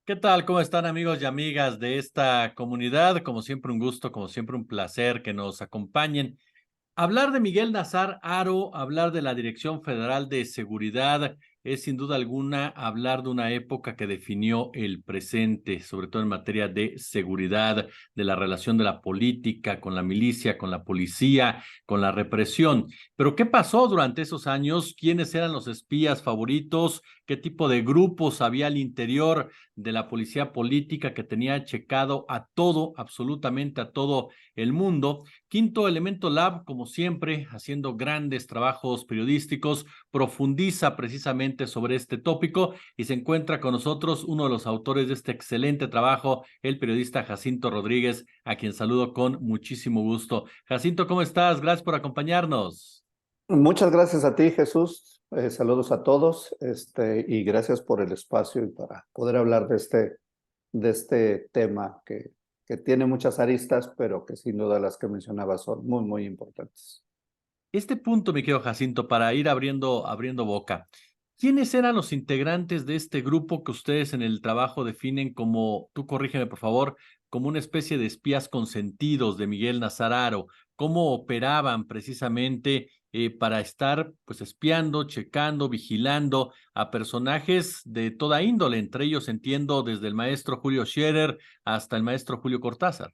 ¿Qué tal? ¿Cómo están amigos y amigas de esta comunidad? Como siempre un gusto, como siempre un placer que nos acompañen. Hablar de Miguel Nazar Haro, hablar de la Dirección Federal de Seguridad, es sin duda alguna hablar de una época que definió el presente, sobre todo en materia de seguridad, de la relación de la política con la milicia, con la policía, con la represión. Pero ¿qué pasó durante esos años? ¿Quiénes eran los espías favoritos? ¿Qué tipo de grupos había al interior de la policía política que tenía checado a todo, absolutamente a todo el mundo? Quinto Elemento Lab, como siempre, haciendo grandes trabajos periodísticos, profundiza precisamente sobre este tópico y se encuentra con nosotros uno de los autores de este excelente trabajo, el periodista Jacinto Rodríguez, a quien saludo con muchísimo gusto. Jacinto, ¿cómo estás? Gracias por acompañarnos. Muchas gracias a ti, Jesús. Saludos a todos, y gracias por el espacio y para poder hablar de este tema que tiene muchas aristas, pero que sin duda las que mencionabas son muy, muy importantes. Este punto, mi querido Jacinto, para ir abriendo boca. ¿Quiénes eran los integrantes de este grupo que ustedes en el trabajo definen como, tú corrígeme por favor, como una especie de espías consentidos de Miguel Nazararo? ¿Cómo operaban precisamente para estar pues espiando, checando, vigilando a personajes de toda índole? Entre ellos entiendo desde el maestro Julio Scherer hasta el maestro Julio Cortázar.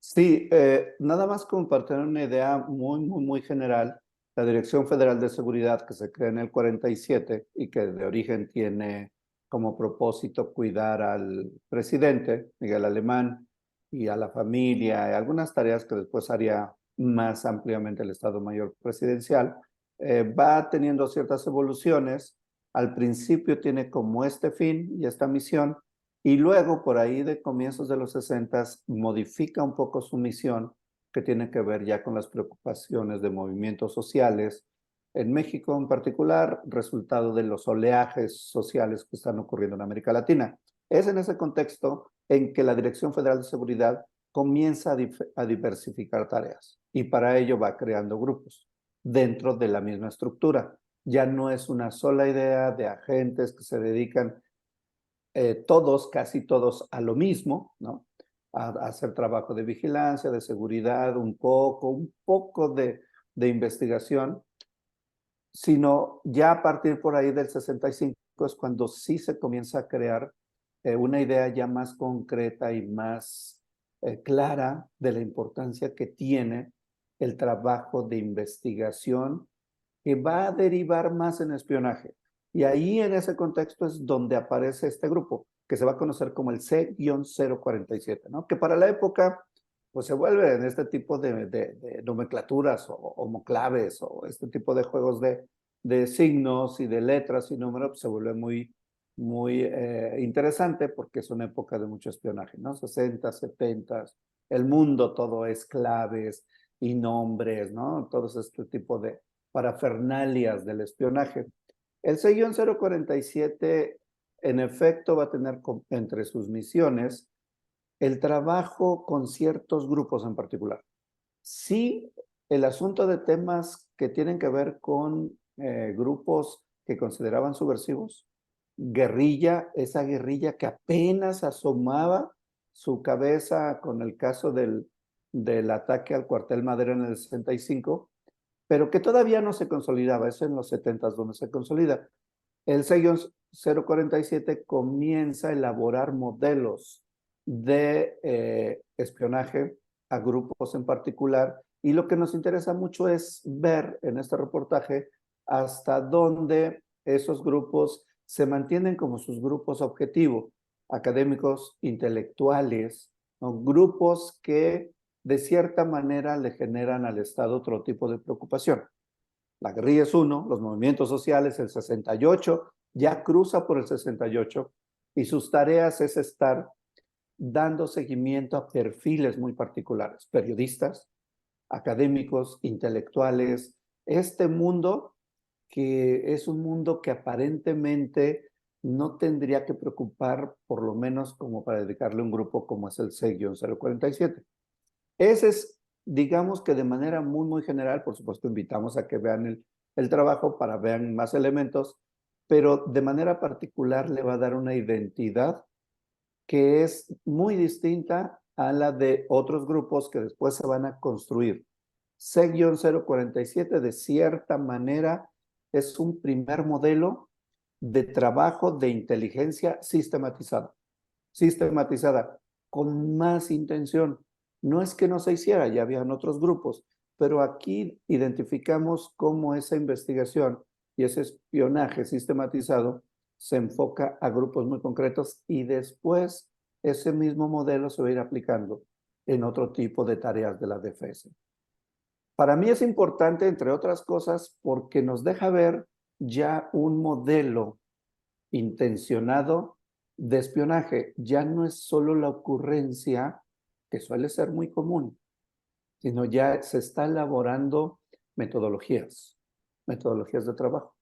Sí, nada más compartir una idea muy, muy, muy general. La Dirección Federal de Seguridad, que se crea en el 47 y que de origen tiene como propósito cuidar al presidente, Miguel Alemán, y a la familia, y algunas tareas que después haría más ampliamente el Estado Mayor Presidencial, va teniendo ciertas evoluciones. Al principio tiene como este fin y esta misión, y luego, por ahí de comienzos de los 60, modifica un poco su misión, que tiene que ver ya con las preocupaciones de movimientos sociales, en México en particular, resultado de los oleajes sociales que están ocurriendo en América Latina. Es en ese contexto en que la Dirección Federal de Seguridad comienza a diversificar tareas y para ello va creando grupos dentro de la misma estructura. Ya no es una sola idea de agentes que se dedican todos, casi todos, a lo mismo, ¿no? A hacer trabajo de vigilancia, de seguridad, un poco de investigación, sino ya a partir por ahí del 65 es cuando sí se comienza a crear una idea ya más concreta y más clara de la importancia que tiene el trabajo de investigación que va a derivar más en espionaje. Y ahí en ese contexto es donde aparece este grupo, que se va a conocer como el C-047, ¿no? Que para la época, pues se vuelve en este tipo de nomenclaturas o homoclaves o este tipo de juegos de signos y de letras y números, pues se vuelve muy, muy interesante porque es una época de mucho espionaje, ¿no? 60, 70, el mundo todo es claves y nombres, ¿no? Todo este tipo de parafernalias del espionaje. El C-047 en efecto va a tener entre sus misiones el trabajo con ciertos grupos en particular. Sí, el asunto de temas que tienen que ver con grupos que consideraban subversivos, guerrilla, esa guerrilla que apenas asomaba su cabeza con el caso del ataque al cuartel Madero en el 65, pero que todavía no se consolidaba, eso en los 70 donde se consolida. El sello 047 comienza a elaborar modelos de espionaje a grupos en particular, y lo que nos interesa mucho es ver en este reportaje hasta dónde esos grupos se mantienen como sus grupos objetivo, académicos, intelectuales, ¿no? Grupos que de cierta manera le generan al Estado otro tipo de preocupación. La guerrilla es uno, los movimientos sociales, el 68, ya cruza por el 68 y sus tareas es estar dando seguimiento a perfiles muy particulares, periodistas, académicos, intelectuales, este mundo que es un mundo que aparentemente no tendría que preocupar, por lo menos como para dedicarle un grupo como es el C-047. Ese es, digamos que de manera muy, muy general, por supuesto, invitamos a que vean el trabajo para ver más elementos, pero de manera particular le va a dar una identidad que es muy distinta a la de otros grupos que después se van a construir. C-047 de cierta manera es un primer modelo de trabajo de inteligencia sistematizada, con más intención. No es que no se hiciera, ya habían otros grupos, pero aquí identificamos cómo esa investigación y ese espionaje sistematizado se enfoca a grupos muy concretos y después ese mismo modelo se va a ir aplicando en otro tipo de tareas de la DFS. Para mí es importante, entre otras cosas, porque nos deja ver ya un modelo intencionado de espionaje. Ya no es solo la ocurrencia, que suele ser muy común, sino ya se está elaborando metodologías de trabajo,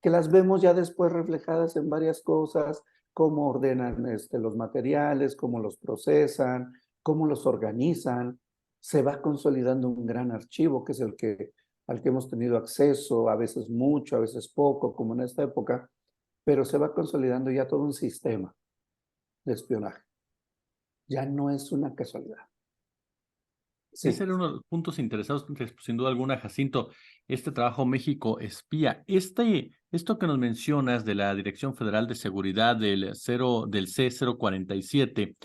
que las vemos ya después reflejadas en varias cosas, cómo ordenan los materiales, cómo los procesan, cómo los organizan. Se va consolidando un gran archivo, que es al que hemos tenido acceso, a veces mucho, a veces poco, como en esta época, pero se va consolidando ya todo un sistema de espionaje. Ya no es una casualidad. Ese Sí, era uno de los puntos interesados, que, sin duda alguna, Jacinto, este trabajo México Espía. Esto que nos mencionas de la Dirección Federal de Seguridad del C-047,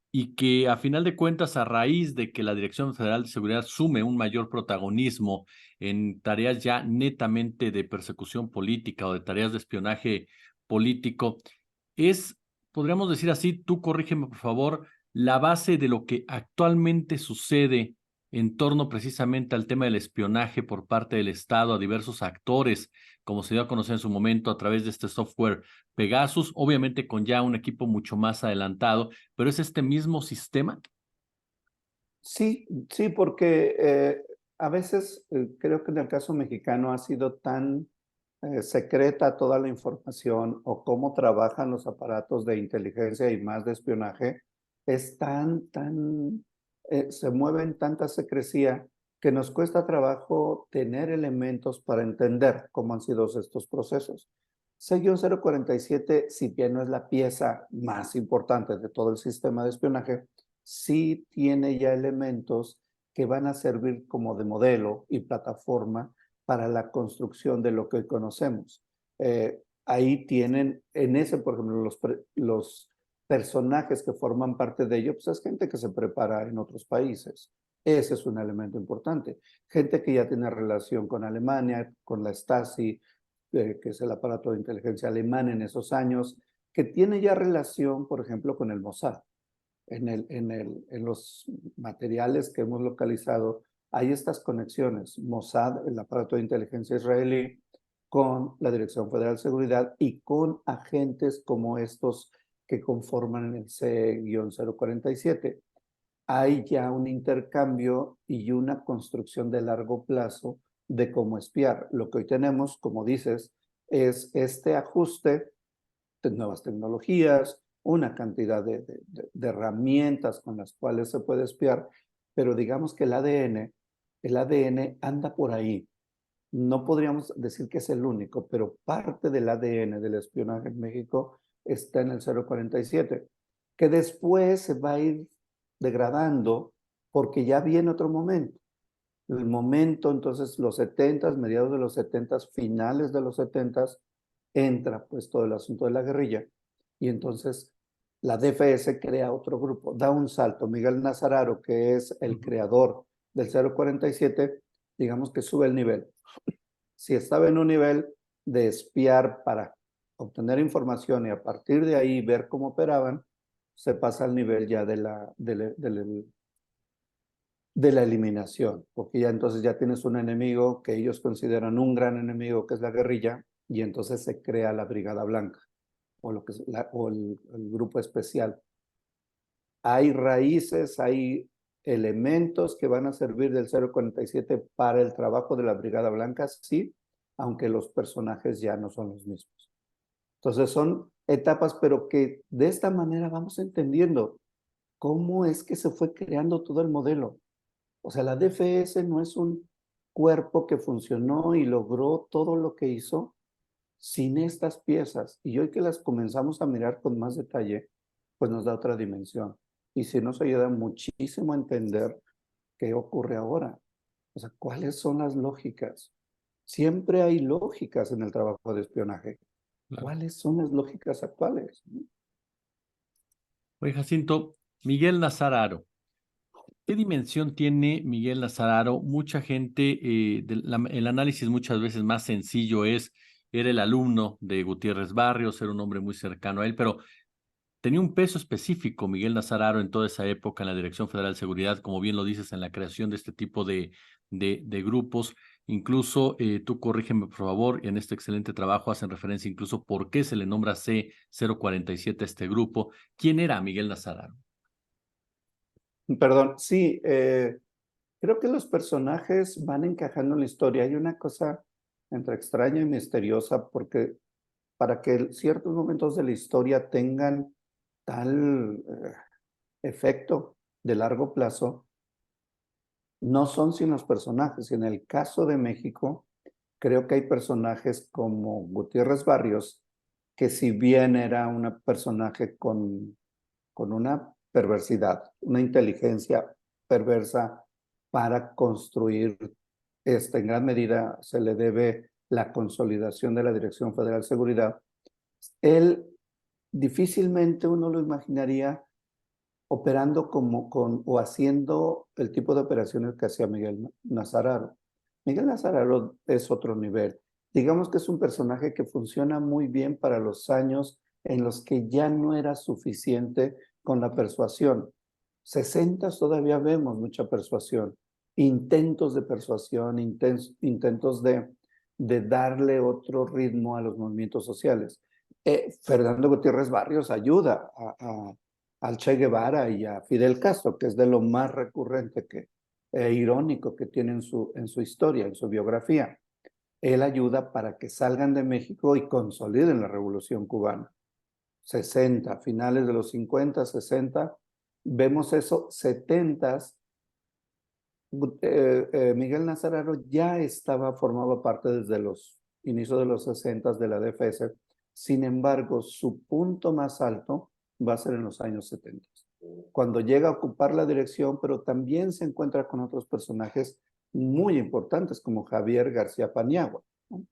y que a final de cuentas, a raíz de que la Dirección Federal de Seguridad sume un mayor protagonismo en tareas ya netamente de persecución política o de tareas de espionaje político, es, podríamos decir así, tú corrígeme por favor, la base de lo que actualmente sucede en torno precisamente al tema del espionaje por parte del Estado a diversos actores, como se dio a conocer en su momento a través de este software Pegasus, obviamente con ya un equipo mucho más adelantado, pero es este mismo sistema. sí, sí, porque a veces creo que en el caso mexicano ha sido tan secreta toda la información o cómo trabajan los aparatos de inteligencia y más de espionaje, es se mueve en tanta secrecía que nos cuesta trabajo tener elementos para entender cómo han sido estos procesos. C-047, si bien no es la pieza más importante de todo el sistema de espionaje, sí tiene ya elementos que van a servir como de modelo y plataforma para la construcción de lo que hoy conocemos. Ahí tienen, en ese, por ejemplo, los personajes que forman parte de ello, pues es gente que se prepara en otros países. Ese es un elemento importante. Gente que ya tiene relación con Alemania, con la Stasi, que es el aparato de inteligencia alemán en esos años, que tiene ya relación, por ejemplo, con el Mossad. En los materiales que hemos localizado, hay estas conexiones, Mossad, el aparato de inteligencia israelí, con la Dirección Federal de Seguridad y con agentes como estos que conforman el C-047. Hay ya un intercambio y una construcción de largo plazo de cómo espiar. Lo que hoy tenemos, como dices, es este ajuste de nuevas tecnologías, una cantidad de herramientas con las cuales se puede espiar, pero digamos que el ADN anda por ahí. No podríamos decir que es el único, pero parte del ADN del espionaje en México está en el 047, que después se va a ir degradando porque ya viene otro momento. El momento, entonces, los 70, mediados de los 70, finales de los 70, entra pues todo el asunto de la guerrilla y entonces la DFS crea otro grupo, da un salto. Miguel Nazararo, que es el creador del 047, digamos que sube el nivel. Si estaba en un nivel de espiar para obtener información y a partir de ahí ver cómo operaban, se pasa al nivel ya de la eliminación, porque ya entonces ya tienes un enemigo que ellos consideran un gran enemigo, que es la guerrilla, y entonces se crea la Brigada Blanca o el grupo especial. Hay raíces, hay elementos que van a servir del 047 para el trabajo de la Brigada Blanca, sí, aunque los personajes ya no son los mismos. Entonces son etapas, pero que de esta manera vamos entendiendo cómo es que se fue creando todo el modelo. O sea, la DFS no es un cuerpo que funcionó y logró todo lo que hizo sin estas piezas. Y hoy que las comenzamos a mirar con más detalle, pues nos da otra dimensión. Y sí nos ayuda muchísimo a entender qué ocurre ahora. O sea, ¿cuáles son las lógicas? Siempre hay lógicas en el trabajo de espionaje. Claro. ¿Cuáles son las lógicas actuales? Oye, Jacinto, Miguel Nazar Haro. ¿Qué dimensión tiene Miguel Nazar Haro? Mucha gente, el análisis muchas veces más sencillo es, era el alumno de Gutiérrez Barrios, era un hombre muy cercano a él, pero tenía un peso específico Miguel Nazar Haro en toda esa época en la Dirección Federal de Seguridad, como bien lo dices, en la creación de este tipo de grupos. Incluso, tú corrígeme por favor, y en este excelente trabajo hacen referencia incluso por qué se le nombra C047 a este grupo. ¿Quién era Miguel Nazar Haro? Perdón, sí, creo que los personajes van encajando en la historia. Hay una cosa entre extraña y misteriosa porque para que ciertos momentos de la historia tengan tal efecto de largo plazo, no son sin los personajes. En el caso de México, creo que hay personajes como Gutiérrez Barrios, que si bien era un personaje con una perversidad, una inteligencia perversa para construir, en gran medida se le debe la consolidación de la Dirección Federal de Seguridad. Él difícilmente uno lo imaginaría operando o haciendo el tipo de operaciones que hacía Miguel Nazararo. Miguel Nazararo es otro nivel. Digamos que es un personaje que funciona muy bien para los años en los que ya no era suficiente con la persuasión. 60 todavía vemos mucha persuasión, intentos de persuasión, intentos de darle otro ritmo a los movimientos sociales. Fernando Gutiérrez Barrios ayuda al Che Guevara y a Fidel Castro, que es de lo más recurrente irónico que tiene en su historia, en su biografía. Él ayuda para que salgan de México y consoliden la Revolución Cubana. 60, finales de los 50, 60, vemos eso, 70. Miguel Nazararo ya formaba parte desde los inicios de los 60 de la DFS. Sin embargo, su punto más alto va a ser en los años 70, cuando llega a ocupar la dirección, pero también se encuentra con otros personajes muy importantes como Javier García Paniagua, ¿no?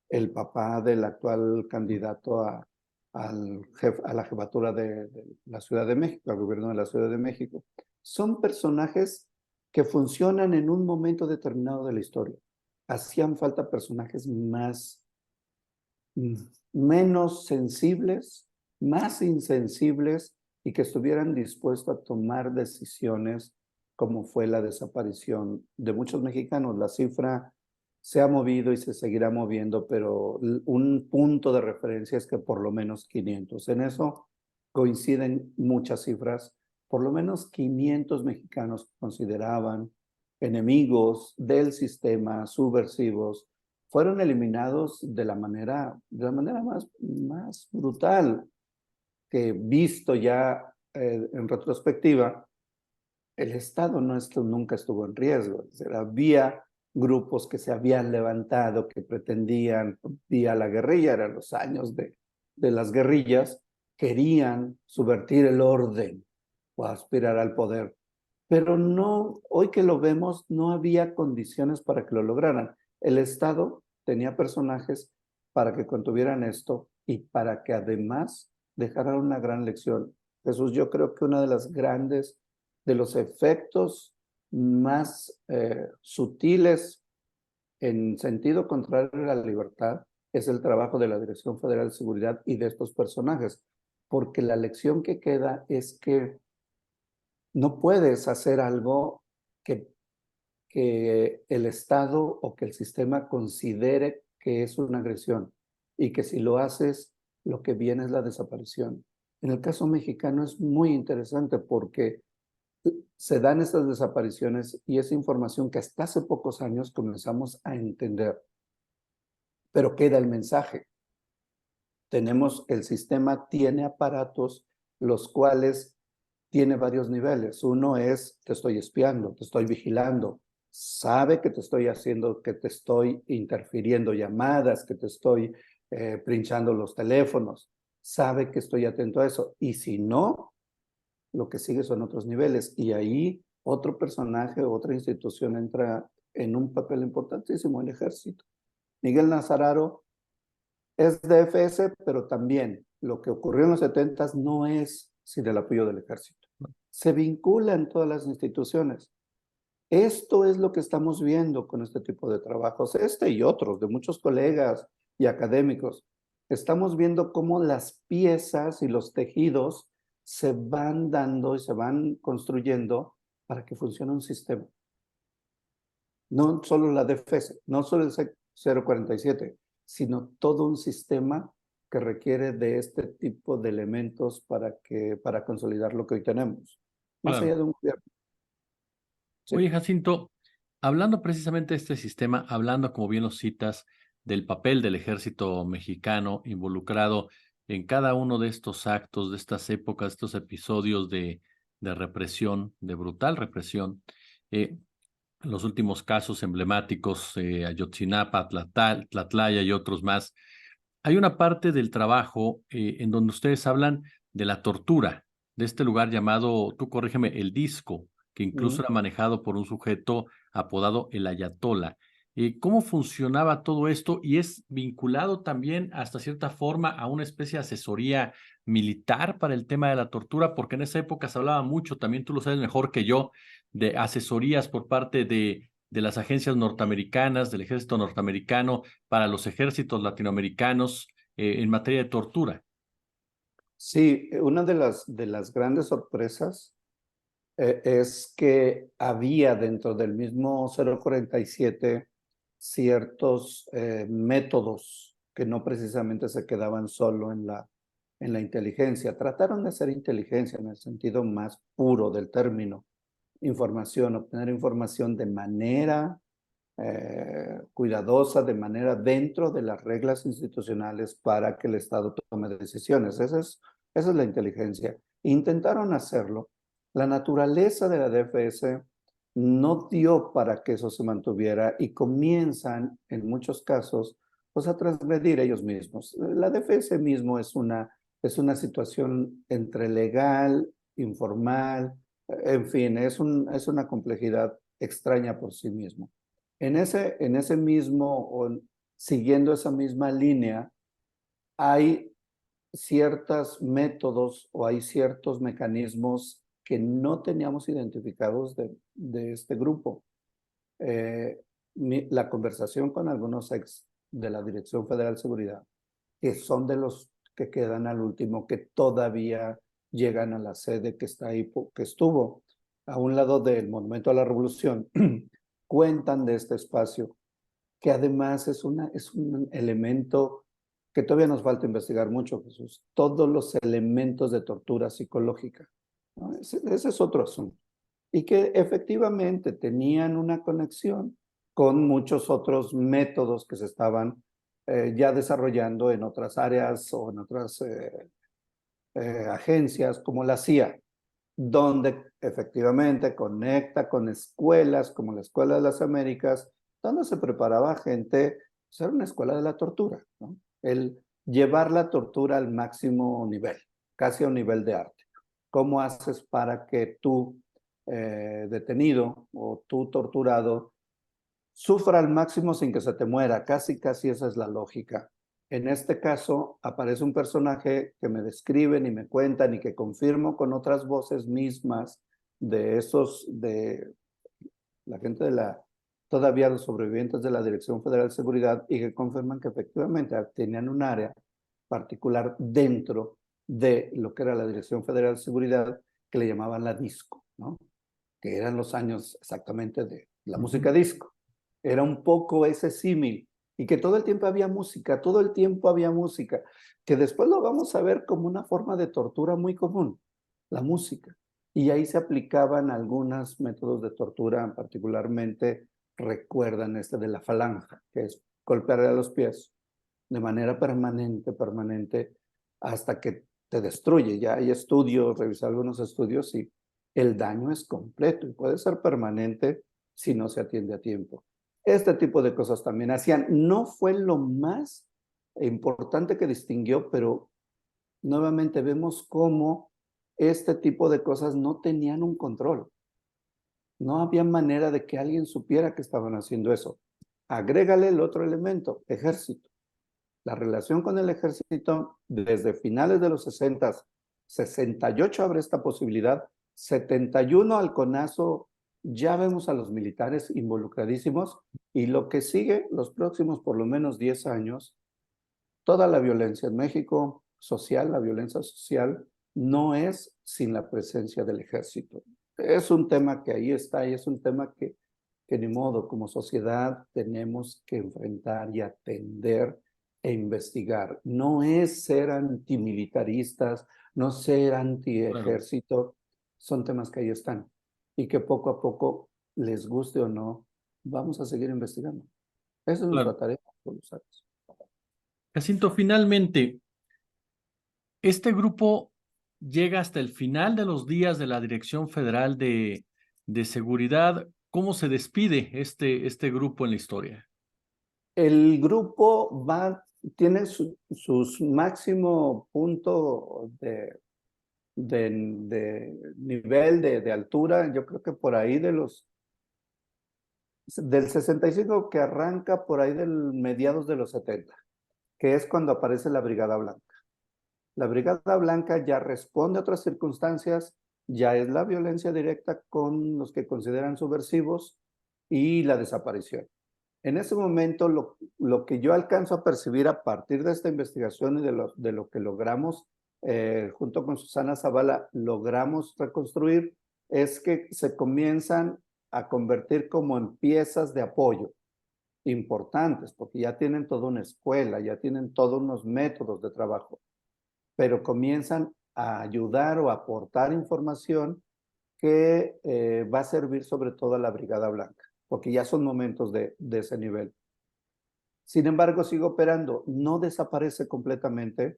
El papá del actual candidato a la jefatura de la Ciudad de México, al gobierno de la Ciudad de México. Son personajes que funcionan en un momento determinado de la historia. Hacían falta personajes menos sensibles, más insensibles y que estuvieran dispuestos a tomar decisiones como fue la desaparición de muchos mexicanos. La cifra se ha movido y se seguirá moviendo, pero un punto de referencia es que por lo menos 500. En eso coinciden muchas cifras. Por lo menos 500 mexicanos consideraban enemigos del sistema, subversivos, fueron eliminados de la manera más brutal, que visto ya en retrospectiva, el Estado nunca estuvo en riesgo. Es decir, había grupos que se habían levantado, que pretendían, vía la guerrilla, eran los años de las guerrillas, querían subvertir el orden o aspirar al poder. Pero no, hoy que lo vemos, no había condiciones para que lo lograran. El Estado tenía personajes para que contuvieran esto y para que además dejaran una gran lección. Jesús, yo creo que una de las grandes, de los efectos más sutiles en sentido contrario a la libertad, es el trabajo de la Dirección Federal de Seguridad y de estos personajes, porque la lección que queda es que no puedes hacer algo que el Estado o que el sistema considere que es una agresión y que si lo haces, lo que viene es la desaparición. En el caso mexicano es muy interesante porque se dan estas desapariciones y es información que hasta hace pocos años comenzamos a entender, pero queda el mensaje. El sistema tiene aparatos los cuales tiene varios niveles. Uno es, te estoy espiando, te estoy vigilando, sabe que te estoy haciendo, que te estoy interfiriendo llamadas, que te estoy pinchando los teléfonos. sabe que estoy atento a eso. Y si no, lo que sigue son otros niveles. Y ahí otro personaje, otra institución entra en un papel importantísimo, el ejército. Miguel Nazararo es DFS, pero también lo que ocurrió en los 70 no es sin el apoyo del ejército. Se vincula en todas las instituciones. Esto es lo que estamos viendo con este tipo de trabajos, este y otros, de muchos colegas y académicos. Estamos viendo cómo las piezas y los tejidos se van dando y se van construyendo para que funcione un sistema. No solo la DFS, no solo el 047, sino todo un sistema que requiere de este tipo de elementos para consolidar lo que hoy tenemos, más Claro. allá de un gobierno. Sí. Oye, Jacinto, hablando precisamente de este sistema, hablando, como bien lo citas, del papel del ejército mexicano involucrado en cada uno de estos actos, de estas épocas, estos episodios de represión, de brutal represión, eh, los últimos casos emblemáticos, Ayotzinapa, Tlatlaya y otros más, hay una parte del trabajo en donde ustedes hablan de la tortura, de este lugar llamado, tú corrígeme, el Disco, que incluso era manejado por un sujeto apodado el Ayatollah. ¿Cómo funcionaba todo esto? Y es vinculado también hasta cierta forma a una especie de asesoría militar para el tema de la tortura, porque en esa época se hablaba mucho, también tú lo sabes mejor que yo, de asesorías por parte de las agencias norteamericanas, del ejército norteamericano, para los ejércitos latinoamericanos en materia de tortura. Sí, una de las grandes sorpresas es que había dentro del mismo 047 ciertos métodos que no precisamente se quedaban solo en la inteligencia. Trataron de hacer inteligencia en el sentido más puro del término, información, obtener información de manera cuidadosa, de manera dentro de las reglas institucionales para que el Estado tome decisiones. Esa es la inteligencia. Intentaron hacerlo. La naturaleza de la DFS no dio para que eso se mantuviera y comienzan, en muchos casos, pues a transgredir ellos mismos. La DFS mismo es una situación entre legal, informal, en fin, es una complejidad extraña por sí mismo. En ese mismo, o siguiendo esa misma línea, hay ciertos métodos o hay ciertos mecanismos que no teníamos identificados de este grupo. La conversación con algunos ex de la Dirección Federal de Seguridad, que son de los que quedan al último, que todavía llegan a la sede que está ahí, que estuvo a un lado del Monumento a la Revolución, cuentan de este espacio, que además es un elemento que todavía nos falta investigar mucho, Jesús. Todos los elementos de tortura psicológica, ¿no? Ese es otro asunto. Y que efectivamente tenían una conexión con muchos otros métodos que se estaban ya desarrollando en otras áreas o en otras agencias como la CIA, donde efectivamente conecta con escuelas como la Escuela de las Américas, donde se preparaba gente, pues era una escuela de la tortura, ¿no? El llevar la tortura al máximo nivel, casi a un nivel de arte. ¿Cómo haces para que tú, detenido o tú torturado, sufra al máximo sin que se te muera? Casi, casi esa es la lógica. En este caso, aparece un personaje que me describen y me cuentan y que confirmo con otras voces mismas de la gente todavía los sobrevivientes de la Dirección Federal de Seguridad, y que confirman que efectivamente tenían un área particular dentro de lo que era la Dirección Federal de Seguridad que le llamaban la disco, ¿no? Que eran los años exactamente de la música disco. Era un poco ese símil, y que todo el tiempo había música, todo el tiempo había música, que después lo vamos a ver como una forma de tortura muy común, la música. Y ahí se aplicaban algunos métodos de tortura, particularmente recuerdan este de la falange, que es golpear a los pies de manera permanente, permanente, hasta que te destruye. Ya hay estudios, revisé algunos estudios y el daño es completo y puede ser permanente si no se atiende a tiempo. Este tipo de cosas también hacían. No fue lo más importante que distinguió, pero nuevamente vemos cómo este tipo de cosas no tenían un control. No había manera de que alguien supiera que estaban haciendo eso. Agrégale el otro elemento, ejército. La relación con el ejército, desde finales de los 60, 68 abre esta posibilidad, 71 al CONAZO, ya vemos a los militares involucradísimos, y lo que sigue, los próximos por lo menos 10 años, toda la violencia en México, social, la violencia social, no es sin la presencia del ejército. Es un tema que ahí está y es un tema que ni modo, como sociedad tenemos que enfrentar y atender e investigar. No es ser antimilitaristas, no ser Claro, antiejército, son temas que ahí están y que poco a poco, les guste o no, vamos a seguir investigando. Esa es nuestra claro. tarea por los años. Jacinto, finalmente, este grupo llega hasta el final de los días de la Dirección Federal de Seguridad. ¿Cómo se despide este grupo en la historia? El grupo tiene sus máximo punto de nivel de altura, yo creo que por ahí del 65, que arranca por ahí del mediados de los 70, que es cuando aparece la Brigada Blanca. La Brigada Blanca ya responde a otras circunstancias, ya es la violencia directa con los que consideran subversivos y la desaparición. En ese momento, lo que yo alcanzo a percibir a partir de esta investigación y de lo que logramos, junto con Susana Zavala, logramos reconstruir, es que se comienzan a convertir como en piezas de apoyo importantes, porque ya tienen toda una escuela, ya tienen todos unos métodos de trabajo, pero comienzan a ayudar o a aportar información que va a servir sobre todo a la Brigada Blanca, porque ya son momentos de ese nivel. Sin embargo, sigue operando, no desaparece completamente,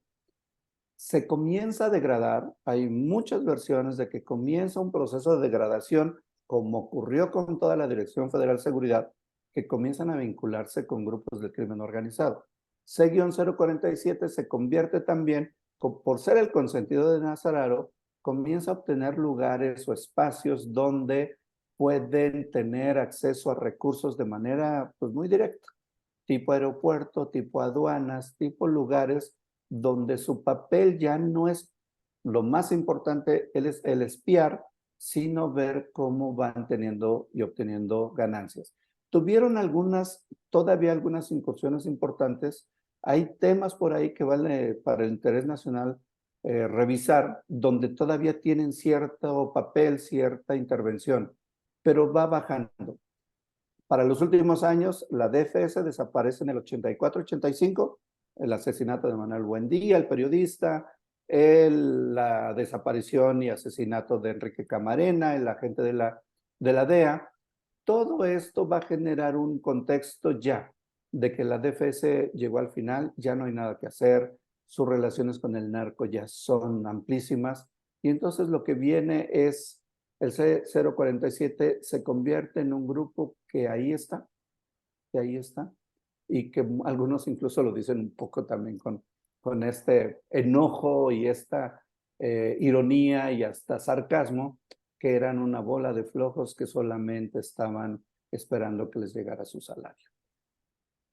se comienza a degradar, hay muchas versiones de que comienza un proceso de degradación, como ocurrió con toda la Dirección Federal de Seguridad, que comienzan a vincularse con grupos del crimen organizado. C-047 se convierte también, por ser el consentido de Nazararo, comienza a obtener lugares o espacios donde pueden tener acceso a recursos de manera pues, muy directa, tipo aeropuerto, tipo aduanas, tipo lugares donde su papel ya no es lo más importante, es el espiar, sino ver cómo van teniendo y obteniendo ganancias. Tuvieron todavía algunas incursiones importantes. Hay temas por ahí que vale para el interés nacional revisar, donde todavía tienen cierto papel, cierta intervención, pero va bajando. Para los últimos años, la DFS desaparece en el 84-85, el asesinato de Manuel Buendía, el periodista, la desaparición y asesinato de Enrique Camarena, el agente de la DEA. Todo esto va a generar un contexto ya de que la DFS llegó al final, ya no hay nada que hacer, sus relaciones con el narco ya son amplísimas, y entonces lo que viene es el C-047 se convierte en un grupo que ahí está, y que algunos incluso lo dicen un poco también con este enojo y esta ironía y hasta sarcasmo, que eran una bola de flojos que solamente estaban esperando que les llegara su salario.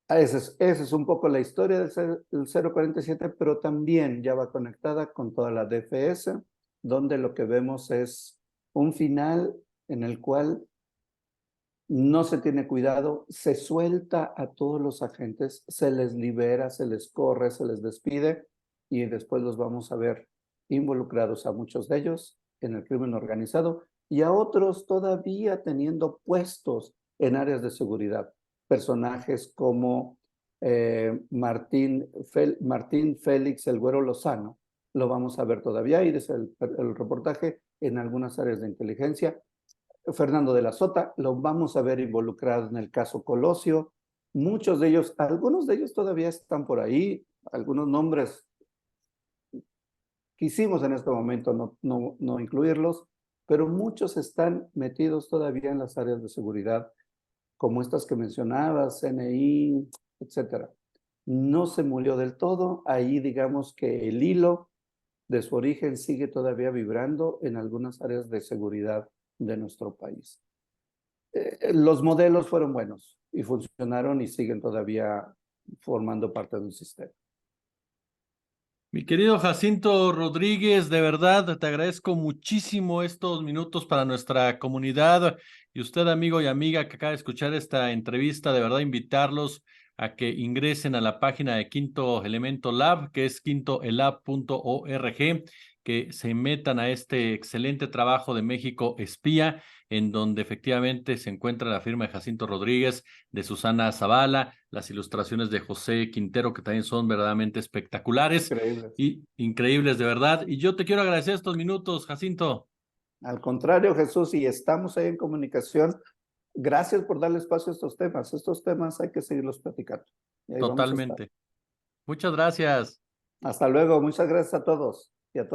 Esa es un poco la historia del 047, pero también ya va conectada con toda la DFS, donde lo que vemos es un final en el cual no se tiene cuidado, se suelta a todos los agentes, se les libera, se les corre, se les despide, y después los vamos a ver involucrados a muchos de ellos en el crimen organizado y a otros todavía teniendo puestos en áreas de seguridad. Personajes como Martín Félix El Güero Lozano, lo vamos a ver todavía, y desde el reportaje en algunas áreas de inteligencia. Fernando de la Sota, lo vamos a ver involucrado en el caso Colosio. Muchos de ellos, algunos de ellos todavía están por ahí, algunos nombres quisimos en este momento no incluirlos, pero muchos están metidos todavía en las áreas de seguridad, como estas que mencionabas, CNI, etcétera. No se murió del todo, ahí digamos que el hilo de su origen sigue todavía vibrando en algunas áreas de seguridad de nuestro país. Los modelos fueron buenos y funcionaron y siguen todavía formando parte de un sistema. Mi querido Jacinto Rodríguez, de verdad te agradezco muchísimo estos minutos para nuestra comunidad y usted, amigo y amiga que acaba de escuchar esta entrevista, de verdad invitarlos a que ingresen a la página de Quinto Elemento Lab, que es quintoelab.org, que se metan a este excelente trabajo de México Espía, en donde efectivamente se encuentra la firma de Jacinto Rodríguez, de Susana Zavala, las ilustraciones de José Quintero, que también son verdaderamente espectaculares Increíble. y increíbles de verdad. Y yo te quiero agradecer estos minutos, Jacinto. Al contrario, Jesús, y estamos ahí en comunicación. Gracias por darle espacio a estos temas. Estos temas hay que seguirlos platicando. Y ahí vamos a estar. Totalmente. Muchas gracias. Hasta luego. Muchas gracias a todos y a todas.